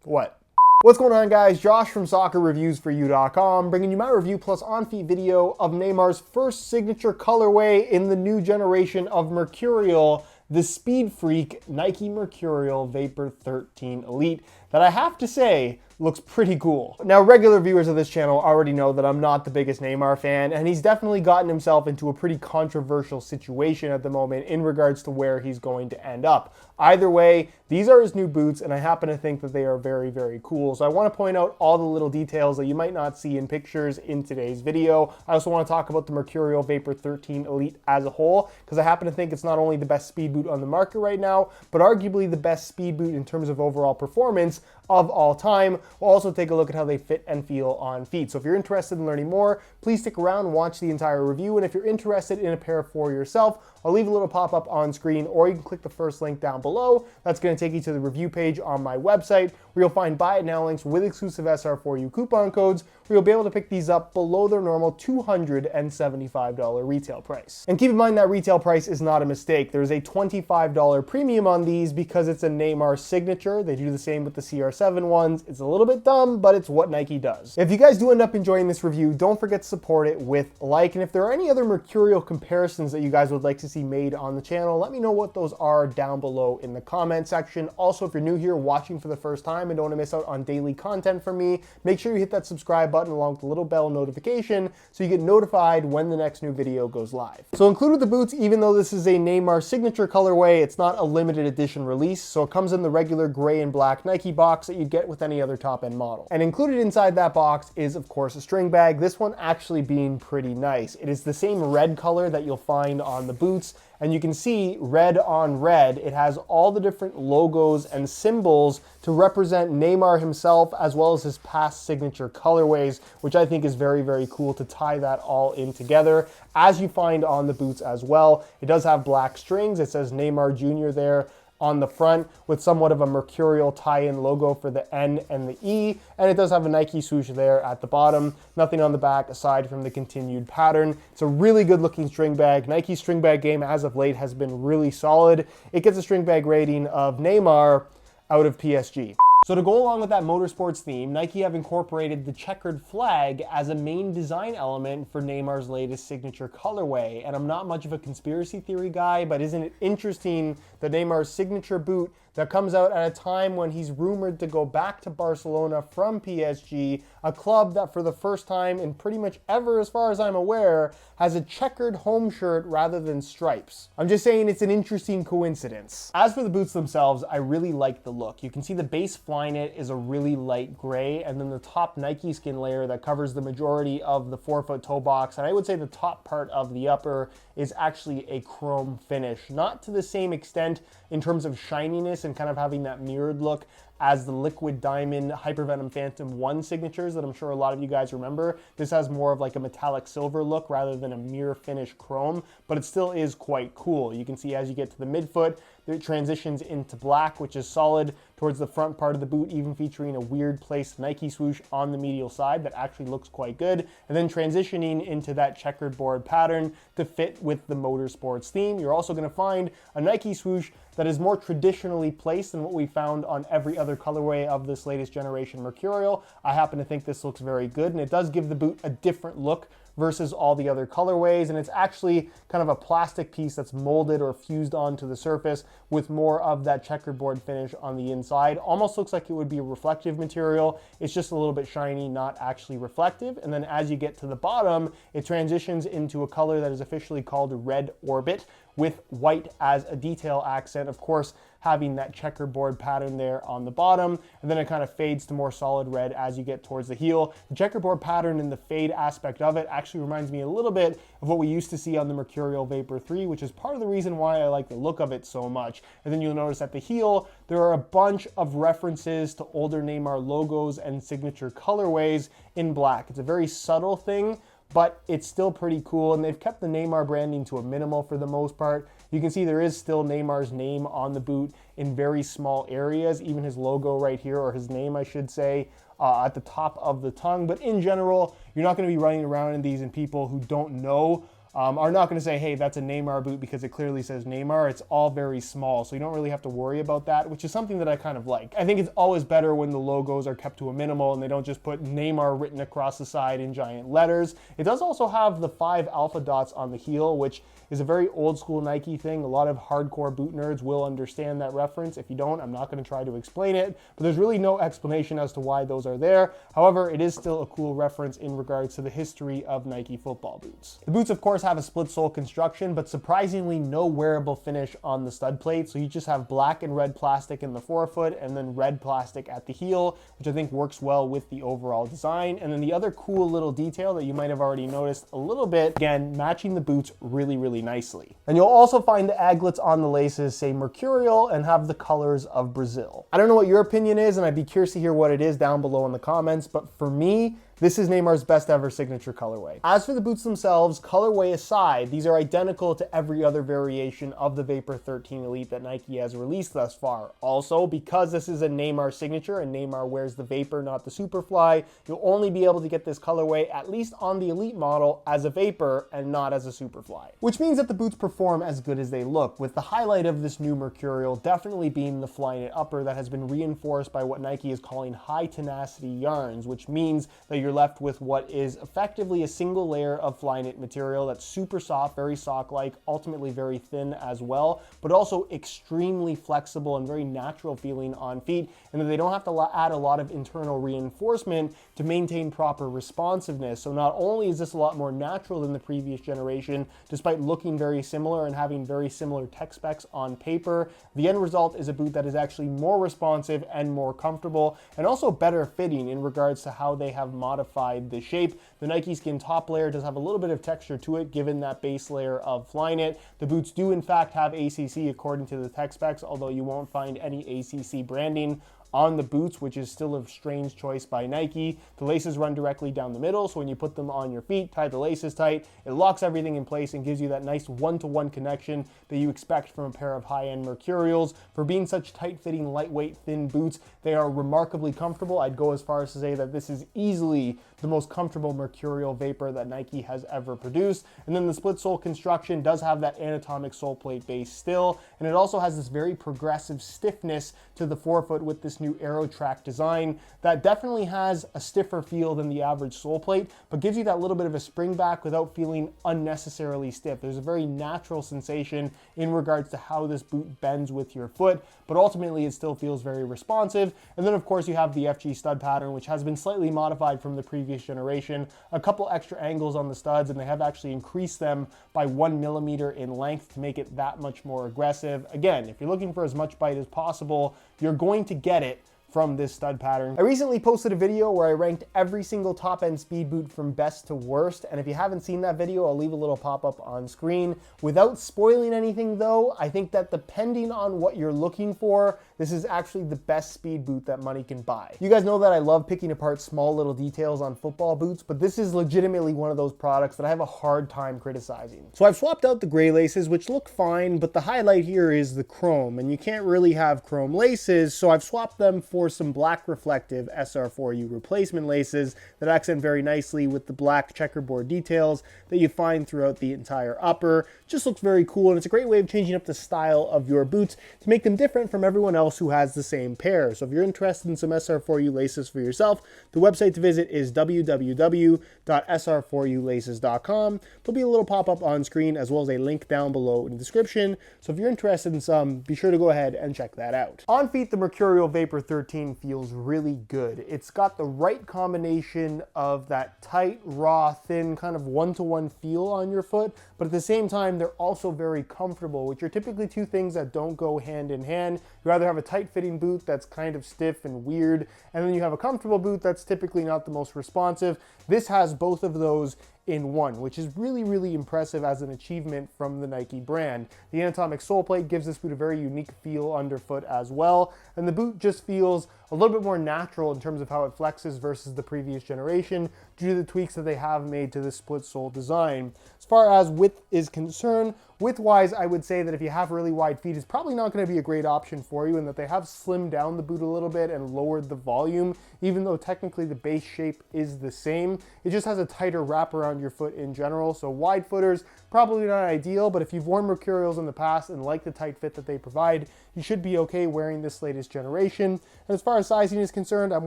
What? What's going on, guys? Josh from SoccerReviewsForYou.com, bringing you my review plus on-feet video of Neymar's first signature colorway in the new generation of Mercurial, the Speed Freak Nike Mercurial Vapor 13 Elite, that I have to say looks pretty cool. Now, regular viewers of this channel already know that I'm not the biggest Neymar fan, and he's definitely gotten himself into a pretty controversial situation at the moment in regards to where he's going to end up. Either way, these are his new boots, and I happen to think that they are very, very cool. So I want to point out all the little details that you might not see in pictures in today's video. I also want to talk about the Mercurial Vapor 13 Elite as a whole, because I happen to think it's not only the best speed boot on the market right now, but arguably the best speed boot in terms of overall performance of all time. We'll also take a look at how they fit and feel on feet. So if you're interested in learning more, please stick around and watch the entire review. And if you're interested in a pair for yourself, I'll leave a little pop-up on screen, or you can click the first link down below. That's going to take you to the review page on my website, where you'll find buy it now links with exclusive SR4U coupon codes, where you'll be able to pick these up below their normal $275 retail price. And keep in mind that retail price is not a mistake. There's a $25 premium on these because it's a Neymar signature. They do the same with the CR7 ones. It's a little bit dumb, but it's what Nike does. If you guys do end up enjoying this review, don't forget to support it with a like. And if there are any other Mercurial comparisons that you guys would like to see made on the channel, let me know what those are down below in the comment section. Also, if you're new here watching for the first time and don't want to miss out on daily content from me, make sure you hit that subscribe button along with the little bell notification so you get notified when the next new video goes live. So included with the boots, even though this is a Neymar signature colorway, it's not a limited edition release, so it comes in the regular gray and black Nike box that you'd get with any other top-end model. And included inside that box is, of course, a string bag, this one actually being pretty nice. It is the same red color that you'll find on the boots, and you can see red on red, it has all the different logos and symbols to represent Neymar himself, as well as his past signature colorways, which I think is very, very cool to tie that all in together, as you find on the boots as well. It does have black strings. It says Neymar Jr. there on the front with somewhat of a Mercurial tie-in logo for the N and the E, and it does have a Nike swoosh there at the bottom. Nothing on the back aside from the continued pattern. It's a really good looking string bag. Nike's string bag game as of late has been really solid. It gets a string bag rating of Neymar out of PSG. So to go along with that Motorsports theme, Nike have incorporated the checkered flag as a main design element for Neymar's latest signature colorway. And I'm not much of a conspiracy theory guy, but isn't it interesting that Neymar's signature boot that comes out at a time when he's rumored to go back to Barcelona from PSG, a club that for the first time in pretty much ever, as far as I'm aware, has a checkered home shirt rather than stripes. I'm just saying it's an interesting coincidence. As for the boots themselves, I really like the look. You can see the base Flyknit is a really light gray, and then the top Nike skin layer that covers the majority of the forefoot toe box, and I would say the top part of the upper, is actually a chrome finish. Not to the same extent in terms of shininess and kind of having that mirrored look as the Liquid Diamond Hypervenom Phantom 1 signatures that I'm sure a lot of you guys remember. This has more of like a metallic silver look rather than a mirror finish chrome, but it still is quite cool. You can see as you get to the midfoot, it transitions into black, which is solid towards the front part of the boot, even featuring a weird placed Nike swoosh on the medial side that actually looks quite good. And then transitioning into that checkered board pattern to fit with the Motorsports theme. You're also going to find a Nike swoosh that is more traditionally placed than what we found on every other colorway of this latest generation Mercurial. I happen to think this looks very good, and it does give the boot a different look versus all the other colorways, and it's actually kind of a plastic piece that's molded or fused onto the surface with more of that checkerboard finish on the inside. Almost looks like it would be a reflective material. It's just a little bit shiny, not actually reflective. And then as you get to the bottom, it transitions into a color that is officially called Red Orbit, with white as a detail accent, of course, having that checkerboard pattern there on the bottom, and then it kind of fades to more solid red as you get towards the heel. The checkerboard pattern and the fade aspect of it actually reminds me a little bit of what we used to see on the Mercurial Vapor 3, which is part of the reason why I like the look of it so much. And then you'll notice at the heel, there are a bunch of references to older Neymar logos and signature colorways in black. It's a very subtle thing, but it's still pretty cool, and they've kept the Neymar branding to a minimal for the most part. You can see there is still Neymar's name on the boot in very small areas, even his logo right here, or his name I should say, at the top of the tongue. But in general, you're not going to be running around in these and people who don't know are not going to say, hey, that's a Neymar boot because it clearly says Neymar. It's all very small, so you don't really have to worry about that, which is something that I kind of like. I think it's always better when the logos are kept to a minimal and they don't just put Neymar written across the side in giant letters. It does also have the 5 alpha dots on the heel, which is a very old school Nike thing. A lot of hardcore boot nerds will understand that reference. If you don't, I'm not going to try to explain it, but there's really no explanation as to why those are there. However, it is still a cool reference in regards to the history of Nike football boots. The boots, of course, have a split sole construction, but surprisingly no wearable finish on the stud plate. So you just have black and red plastic in the forefoot and then red plastic at the heel, which I think works well with the overall design. And then the other cool little detail that you might have already noticed a little bit, again, matching the boots really nicely. And you'll also find the aglets on the laces say Mercurial and have the colors of Brazil. I don't know what your opinion is, and I'd be curious to hear what it is down below in the comments, but for me, this is Neymar's best ever signature colorway. As for the boots themselves, colorway aside, these are identical to every other variation of the Vapor 13 Elite that Nike has released thus far. Also, because this is a Neymar signature and Neymar wears the Vapor, not the Superfly, you'll only be able to get this colorway, at least on the Elite model, as a Vapor and not as a Superfly. Which means that the boots perform as good as they look, with the highlight of this new Mercurial definitely being the Flyknit upper that has been reinforced by what Nike is calling high tenacity yarns, which means that you're left with what is effectively a single layer of Flyknit material that's super soft, very sock-like, ultimately very thin as well, but also extremely flexible and very natural feeling on feet, and that they don't have to add a lot of internal reinforcement to maintain proper responsiveness. So not only is this a lot more natural than the previous generation, despite looking very similar and having very similar tech specs on paper, the end result is a boot that is actually more responsive and more comfortable, and also better fitting in regards to how they have modified the shape. The Nike Skin top layer does have a little bit of texture to it given that base layer of Flyknit. The boots do in fact have ACC according to the tech specs, although you won't find any ACC branding on the boots, which is still a strange choice by Nike. The laces run directly down the middle, so when you put them on your feet, tie the laces tight, it locks everything in place and gives you that nice one-to-one connection that you expect from a pair of high-end Mercurials. For being such tight-fitting, lightweight, thin boots, they are remarkably comfortable. I'd go as far as to say that this is easily the most comfortable Mercurial Vapor that Nike has ever produced. And then the split sole construction does have that anatomic sole plate base still, and it also has this very progressive stiffness to the forefoot with this new Aero Track design that definitely has a stiffer feel than the average sole plate, but gives you that little bit of a spring back without feeling unnecessarily stiff. There's a very natural sensation in regards to how this boot bends with your foot, but ultimately it still feels very responsive. And then of course you have the FG stud pattern, which has been slightly modified from the previous generation. A couple extra angles on the studs, and they have actually increased them by 1 millimeter in length to make it that much more aggressive. Again, if you're looking for as much bite as possible, you're going to get it from this stud pattern. I recently posted a video where I ranked every single top-end speed boot from best to worst, and if you haven't seen that video, I'll leave a little pop-up on screen. Without spoiling anything though, I think that depending on what you're looking for, this is actually the best speed boot that money can buy. You guys know that I love picking apart small little details on football boots, but this is legitimately one of those products that I have a hard time criticizing. So I've swapped out the gray laces, which look fine, but the highlight here is the chrome, and you can't really have chrome laces, so I've swapped them for some black reflective SR4U replacement laces that accent very nicely with the black checkerboard details that you find throughout the entire upper. Just looks very cool, and it's a great way of changing up the style of your boots to make them different from everyone else who has the same pair. So if you're interested in some SR4U laces for yourself, the website to visit is www.sr4ulaces.com. There'll be a little pop-up on screen as well as a link down below in the description. So if you're interested in some, be sure to go ahead and check that out. On feet, the Mercurial Vapor 13 feels really good. It's got the right combination of that tight, raw, thin, kind of one-to-one feel on your foot, but at the same time, they're also very comfortable, which are typically two things that don't go hand in hand. You either have a tight-fitting boot that's kind of stiff and weird, and then you have a comfortable boot that's typically not the most responsive. This has both of those in one, which is really impressive as an achievement from the Nike brand. The anatomic sole plate gives this boot a very unique feel underfoot as well, and the boot just feels a little bit more natural in terms of how it flexes versus the previous generation due to the tweaks that they have made to the split sole design. As far as width is concerned, width-wise, I would say that if you have really wide feet, it's probably not going to be a great option for you, and that they have slimmed down the boot a little bit and lowered the volume, even though technically the base shape is the same. It just has a tighter wrap around your foot in general, so wide footers probably not ideal, but if you've worn Mercurials in the past and like the tight fit that they provide, you should be okay wearing this latest generation. And as far as sizing is concerned, I'm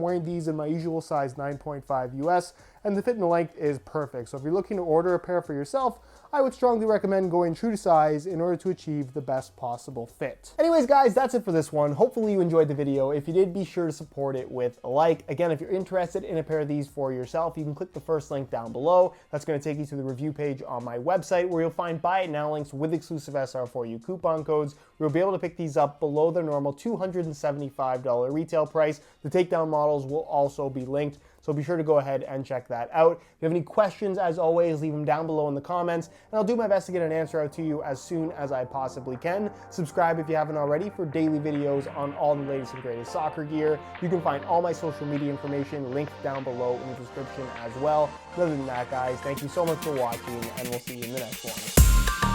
wearing these in my usual size 9.5 US, and the fit and the length is perfect. So if you're looking to order a pair for yourself, I would strongly recommend going true to size in order to achieve the best possible fit. Anyways, guys, that's it for this one. Hopefully you enjoyed the video. If you did, be sure to support it with a like. Again, if you're interested in a pair of these for yourself, you can click the first link down below. That's going to take you to the review page on my website, where you'll find buy it now links with exclusive SR4U coupon codes. You'll be able to pick these up below their normal $275 retail price. The takedown models will also be linked, so be sure to go ahead and check that out. If you have any questions, as always, leave them down below in the comments, and I'll do my best to get an answer out to you as soon as I possibly can. Subscribe if you haven't already for daily videos on all the latest and greatest soccer gear. You can find all my social media information linked down below in the description as well. Other than that, guys, thank you so much for watching, and we'll see you in the next one.